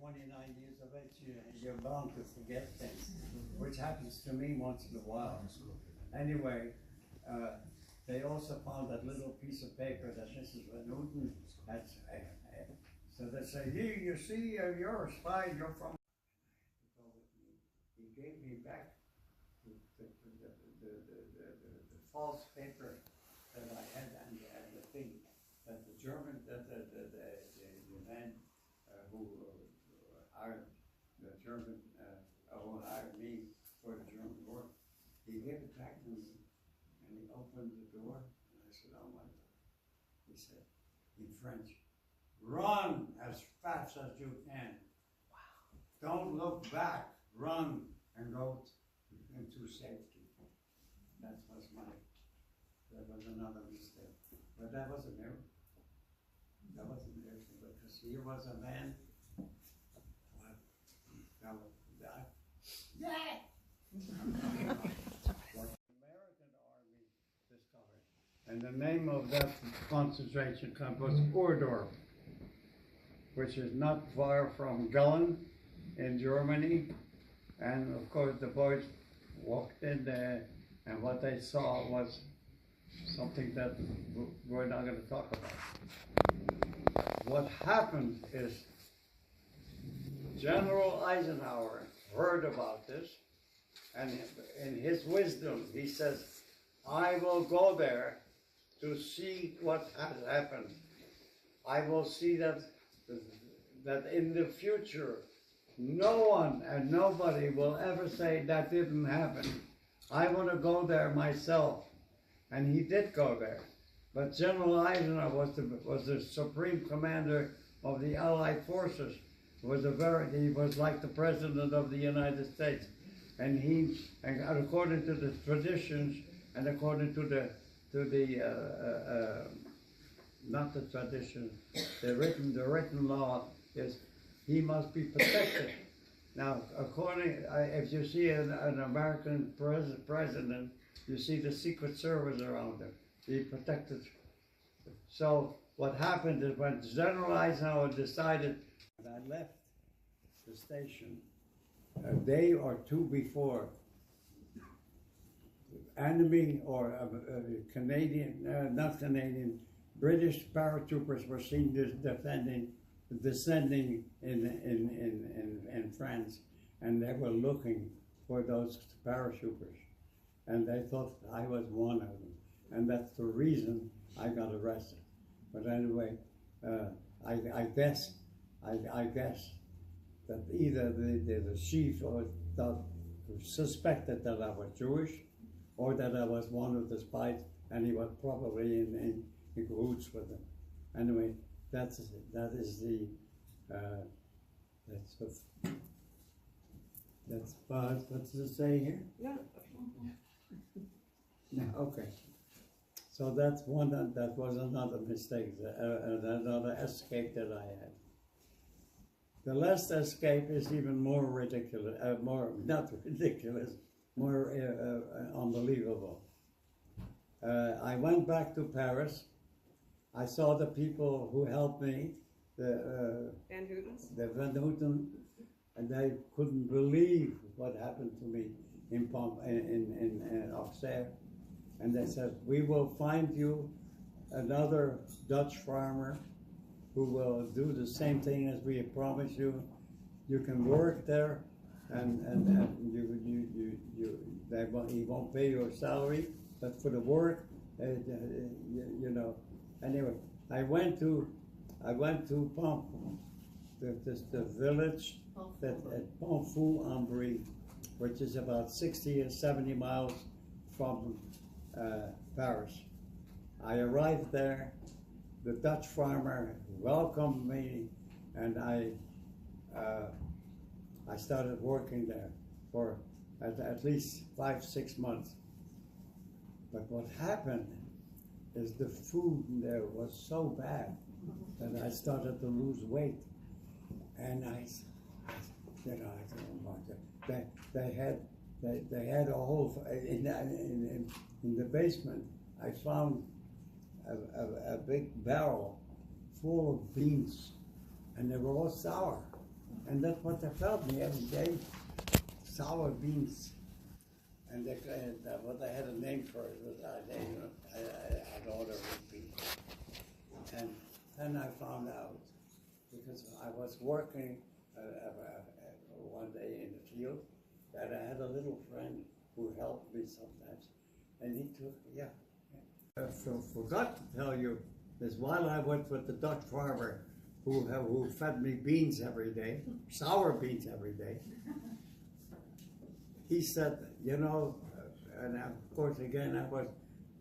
29 years of age, you're bound to forget things, which happens to me once in a while. Anyway, they also found that little piece of paper that Mrs. Van Houten had. So they say, "Here, you see, you're a spy, you're from." He gave me back the false paper that I had and the thing that the German, the man who hired the German, who hired me for the German war, he gave it back to me and he opened the door and I said, "Oh my God." He said in French, "Run as fast as you can. Wow. Don't look back. Run and go into safety." That was another mistake. But that was a miracle. That was a miracle because he was a man. What? That was that. Yeah! What the American army discovered. And the name of that concentration camp was Ohrdorf, which is not far from Gullen in Germany. And of course the boys walked in there and what they saw was something that we're not going to talk about. What happened is General Eisenhower heard about this and in his wisdom he says, "I will go there to see what has happened. I will see that in the future no one and nobody will ever say that didn't happen. I want to go there myself." And he did go there. But General Eisenhower was the supreme commander of the Allied forces. He was like the President of the United States. And according to the traditions and according to the not the tradition, the written law is he must be protected. Now, if you see an American president, you see the Secret Service around him. He protected. So what happened is when General Eisenhower decided, and I left the station a day or two before, enemy or Canadian, not Canadian, British paratroopers were seen descending in France, and they were looking for those paratroopers. And they thought I was one of them. And that's the reason I got arrested. But anyway, I guess that either the chief suspected that I was Jewish or that I was one of the spies, and he was probably in cahoots with them. Anyway, what's it say here? Yeah. No, okay. So that's one. That was another mistake, another escape that I had. The last escape is even more ridiculous. Not ridiculous. More unbelievable. I went back to Paris. I saw the people who helped me, the Van Houten, and they couldn't believe what happened to me in Auxerre. And they said, "We will find you another Dutch farmer who will do the same thing as we promised you. You can work there, and he won't pay your salary, but for the work, you know." Anyway, I went to Pont, the village at Pont-Fou-en-Brie, which is about 60 or 70 miles from Paris. I arrived there. The Dutch farmer welcomed me, and I started working there for at least 5-6 months. But what happened is the food there was so bad that I started to lose weight, and I said, "Oh my God!" They had a whole in the basement. I found a big barrel full of beans, and they were all sour. And that's what they fed me every day, sour beans. And what they had a name for it was, I don't know what it would be. And then I found out, because I was working one day in the field, that I had a little friend who helped me sometimes. And he took, I forgot to tell you, is while I went with the Dutch farmer who fed me beans every day, sour beans every day, he said, you know, and of course again,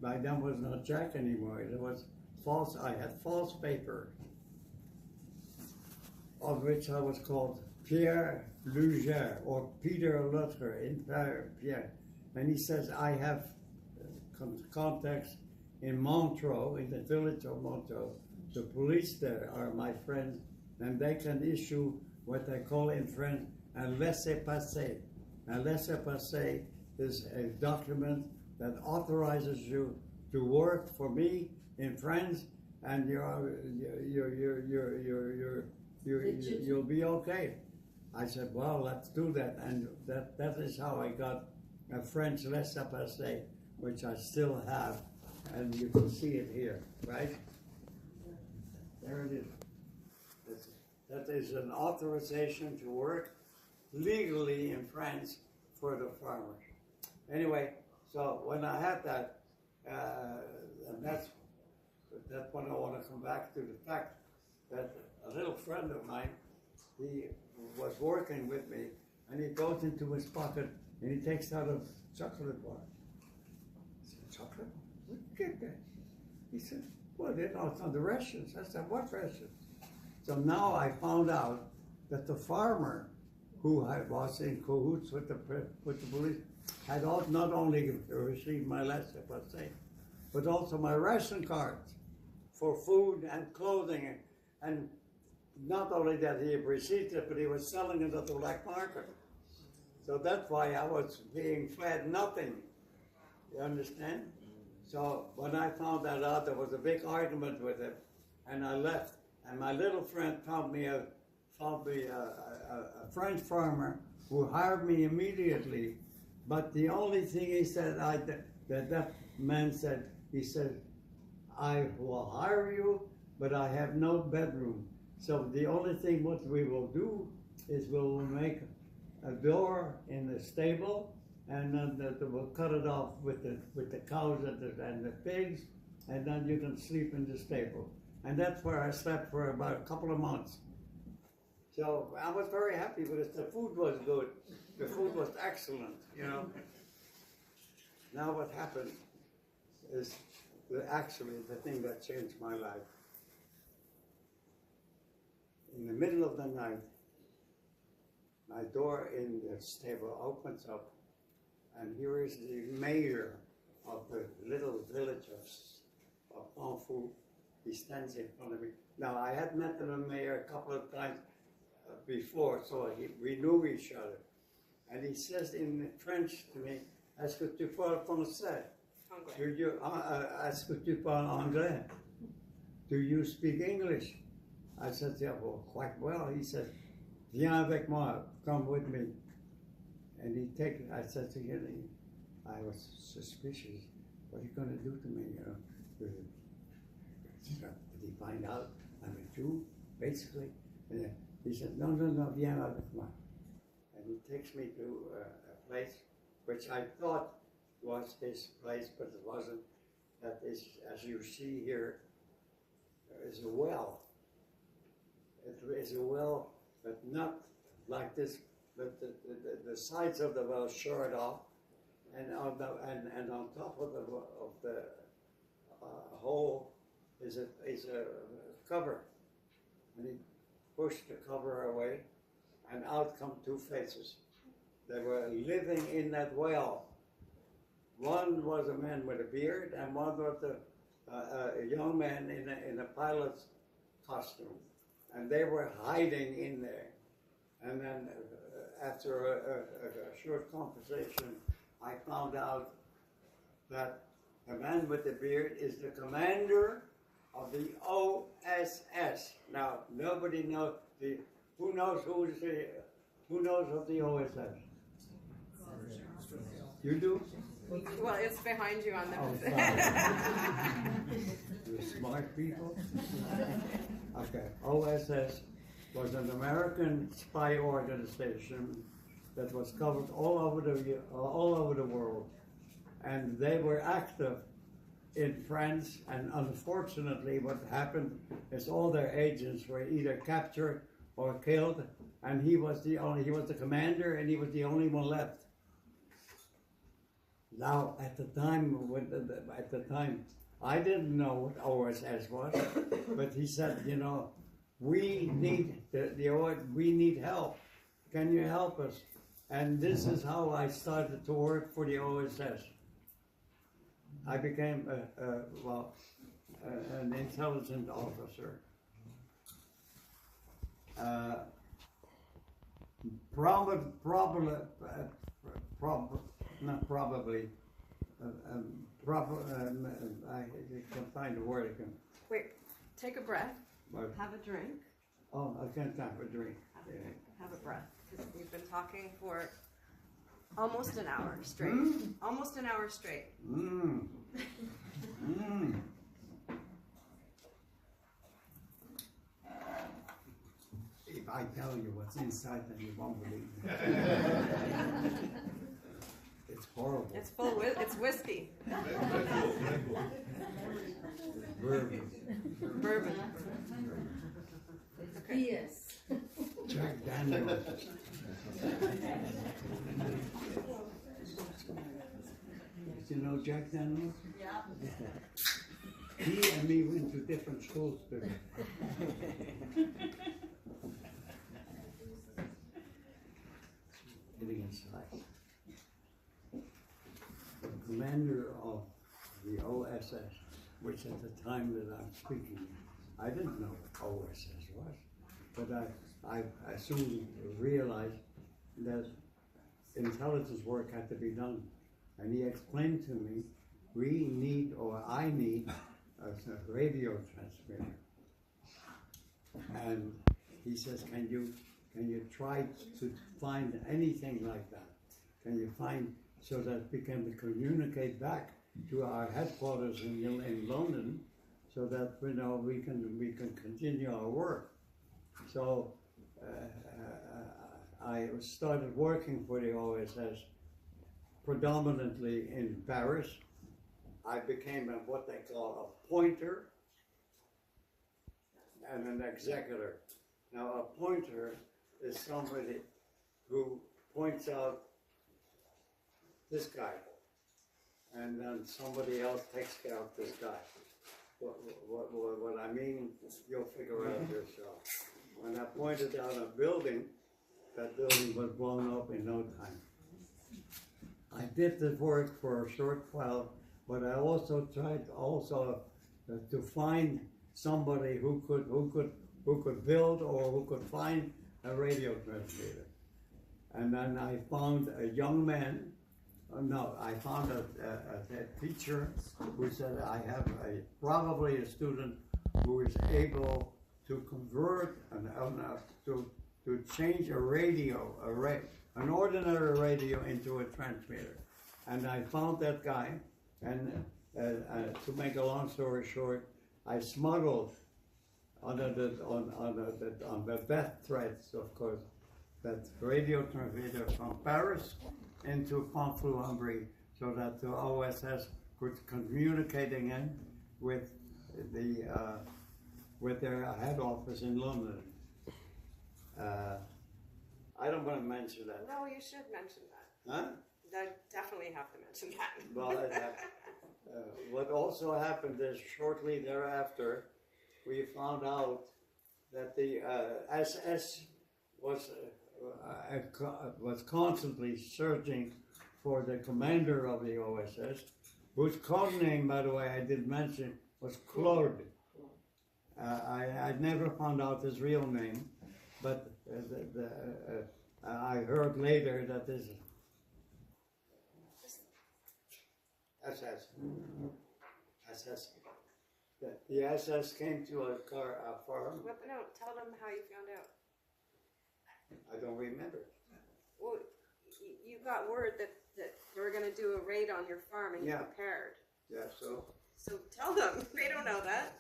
my name was not Jack anymore, it was false, I had false paper, of which I was called Pierre Luger, or Peter Lutger, in Pierre. And he says, I have contacts in Montreux, in the village of Montreux. The police there are my friends, and they can issue what they call in French a laissez-passer. A laissez-passer is a document that authorizes you to work for me in France, and you'll be okay. I said, well, let's do that, and that is how I got a French laissez-passer, which I still have, and you can see it here, right? There it is. That is an authorization to work legally in France for the farmers. Anyway, so when I had that, and that's when I want to come back to the fact that a little friend of mine, he was working with me, and he goes into his pocket and he takes out a chocolate bar. I said, chocolate? Where'd you get that? He said, well, it's on the rations. I said, what rations? So now I found out that the farmer who was in cahoots with the police had not only received my laissez-passer, but also my ration cards for food and clothing. And not only that he received it, but he was selling it at the black market. So that's why I was being fed nothing. You understand? So when I found that out, there was a big argument with him, and I left. And my little friend found me a French farmer who hired me immediately. But the only thing he said, that man said, he said, I will hire you, but I have no bedroom. So the only thing what we will do is we'll make a door in the stable, and then we'll cut it off with the cows and the pigs, and then you can sleep in the stable. And that's where I slept for about a couple of months. So I was very happy because the food was good. The food was excellent, you know. Now what happened is actually the thing that changed my life. In the middle of the night, my door in the stable opens up, and here is the mayor of the little village of Thornhill. He stands in front of me. Now, I had met the mayor a couple of times before, so we knew each other. And he says in French to me, est-ce que tu parles français? Est-ce que tu parles anglais? Do you speak English? I said, yeah, well, quite well. He said, viens avec moi, come with me. And I said to him, I was suspicious. What are you going to do to me, you know? Did he find out I'm a Jew, basically? And he said, no, viens avec moi. And he takes me to a place which I thought was his place, but it wasn't. That is, as you see here, there is a well. It is a well, but not like this. But the sides of the well short off, and on top of the hole is a cover. And he pushed the cover away, and out come two faces. They were living in that well. One was a man with a beard, and one was a young man in a pilot's costume. And they were hiding in there. And then after a short conversation, I found out that the man with the beard is the commander of the OSS. Now, nobody knows, Who knows who knows of the OSS? You do? Well, it's behind you on the. Oh, sorry. You're smart people. Okay, OSS was an American spy organization that was covered all over the world, and they were active in France. And unfortunately, what happened is all their agents were either captured or killed, and he was the commander, and he was the only one left. Now, at the time, I didn't know what OSS was, but he said, you know, we need we need help. Can you help us? And this is how I started to work for the OSS. I became an intelligence officer. I can find a word again. Wait, take a breath. What? Have a drink. Oh, I can't have a drink. Have a breath. Because we've been talking for almost an hour straight. Almost an hour straight. If I tell you what's inside, then you won't believe me. It's horrible. It's it's whiskey. Bourbon. Okay. Yes. Jack Daniels. You know Jack Daniels? Yeah. He and me went to different schools together. Getting inside. The commander of the OSS, which at the time that I'm speaking, I didn't know what OSS was, but I soon realized that intelligence work had to be done. And he explained to me, I need a radio transmitter. And he says, can you try to find anything like that? Can you find so that we can communicate back to our headquarters in London, so that we can continue our work? So I started working for the OSS predominantly in Paris. I became what they call a pointer and an executor. Now, a pointer is somebody who points out this guy, and then somebody else takes care of this guy. What I mean, you'll figure out yourself. When I pointed out a building, that building was blown up in no time. I did this work for a short while, but I also tried to find somebody who could build or who could find a radio transmitter. And then I found a young man. I found a teacher who said, I have probably a student who is able to convert to change a radio, an ordinary radio into a transmitter. And I found that guy, and to make a long story short, I smuggled on the death threats, of course, that radio transmitter from Paris into Confluent, so that the OSS could communicate again with their head office in London. I don't want to mention that. No, you should mention that. Huh? I definitely have to mention that. Well, what also happened is shortly thereafter, we found out that the SS was constantly searching for the commander of the OSS, whose code name, by the way, I did mention, was Claude. I never found out his real name, but I heard later that this SS. The SS came to a farm. No, tell them how you found out. don't remember. Well, you got word that they were going to do a raid on your farm and you Yeah. prepared. Yeah, so. So tell them. They don't know that.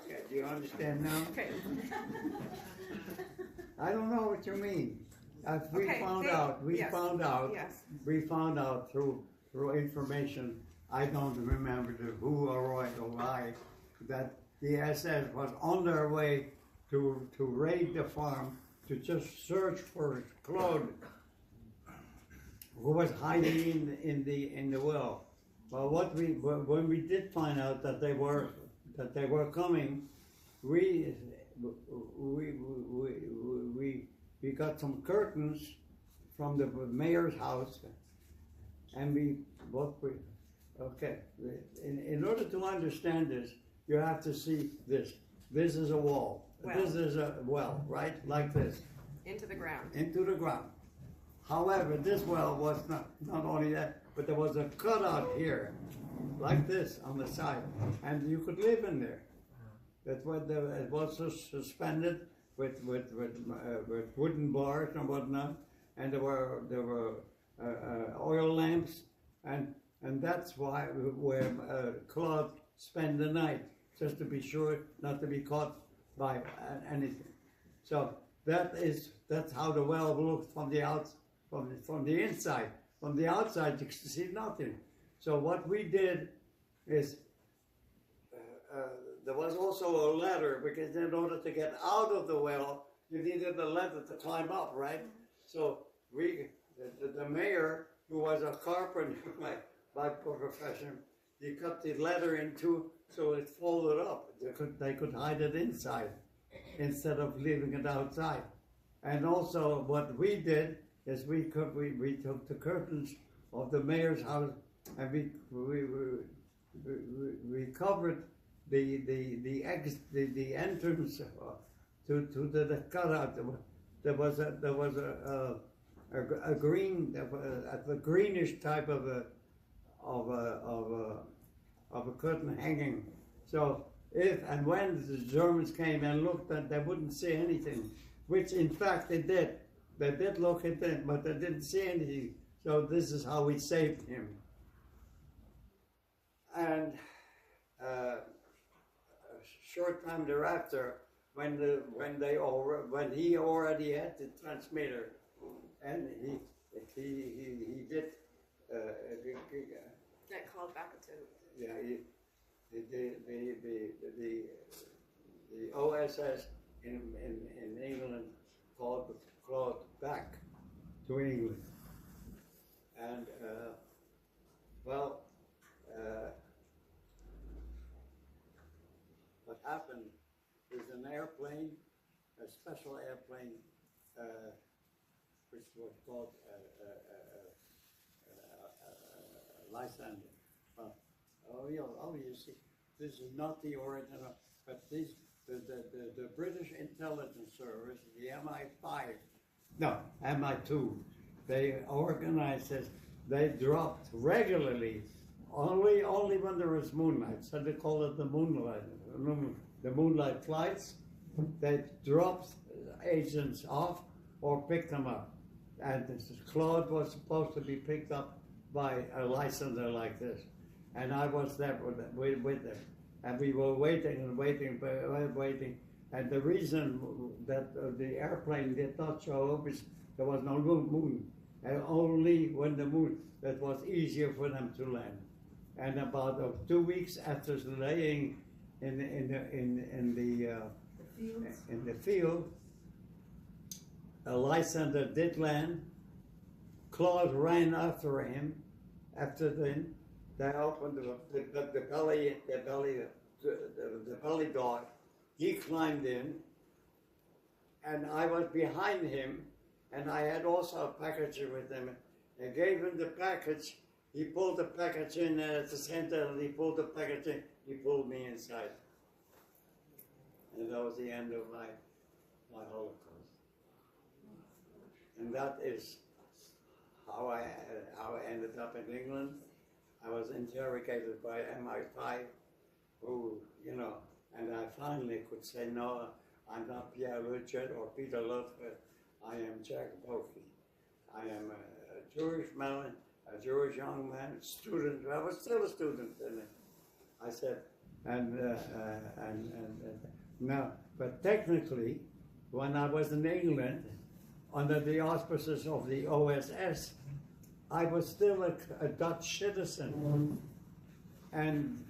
Yeah, do you understand now? Okay. I don't know what you mean. We Okay, found out. Yes. We found out through information. I don't remember who or what or why that the SS was on their way to raid the farm to just search for Claude, who was hiding in the well. But when we did find out that they were coming, we got some curtains from the mayor's house, and in order to understand this, you have to see this. This is a wall. Well. This is a well, right? Like this. Into the ground. Into the ground. However, this well was not only that, but there was a cutout here, like this on the side, and you could live in there. It was suspended with wooden bars and whatnot, and there were oil lamps, and that's where Claude spent the night, just to be sure not to be caught by anything. So that's how the well looked from the inside. From the outside, you can see nothing. So what we did is there was also a ladder, because in order to get out of the well, you needed a ladder to climb up, right? So the mayor, who was a carpenter by profession, he cut the ladder in two so it folded up. They could hide it inside instead of leaving it outside. And also what we did is we took the curtains of the mayor's house and we covered the entrance to the cutout. There was a green, a greenish type of a curtain hanging. So if and when the Germans came and looked, they wouldn't see anything, which in fact they did. They did look at it, but they didn't see anything. So this is how we saved him. And a short time thereafter, when he already had the transmitter, and he did Get called back to. yeah, the OSS in England called Claude back to England, and what happened is an airplane, a special airplane, which was called Lysander. You see, this is not the original, but the British intelligence service, the MI2, they organized this. They dropped regularly, only when there was moonlight. So they call it the moonlight flights. They dropped agents off or picked them up. And Claude was supposed to be picked up by a Lysander like this. And I was there with them. And we were waiting and waiting. And the reason that the airplane did not show up is there was no moon. And only when the moon, that was easier for them to land. And about 2 weeks after laying in the field, a Lysander did land. Claude ran after him. After then, they opened the belly door. He climbed in, and I was behind him, and I had also a package with him. I gave him the package. He pulled the package in at the center, and he pulled the package in. He pulled me inside, and that was the end of my Holocaust. And that is how I ended up in England. I was interrogated by MI5, who, And I finally could say, no, I'm not Pierre Richard or Peter Luther. I am Jack Boeki. I am a Jewish man, a Jewish young man, student. I was still a student then. I said, and no, but technically, when I was in England, under the auspices of the OSS, I was still a Dutch citizen. And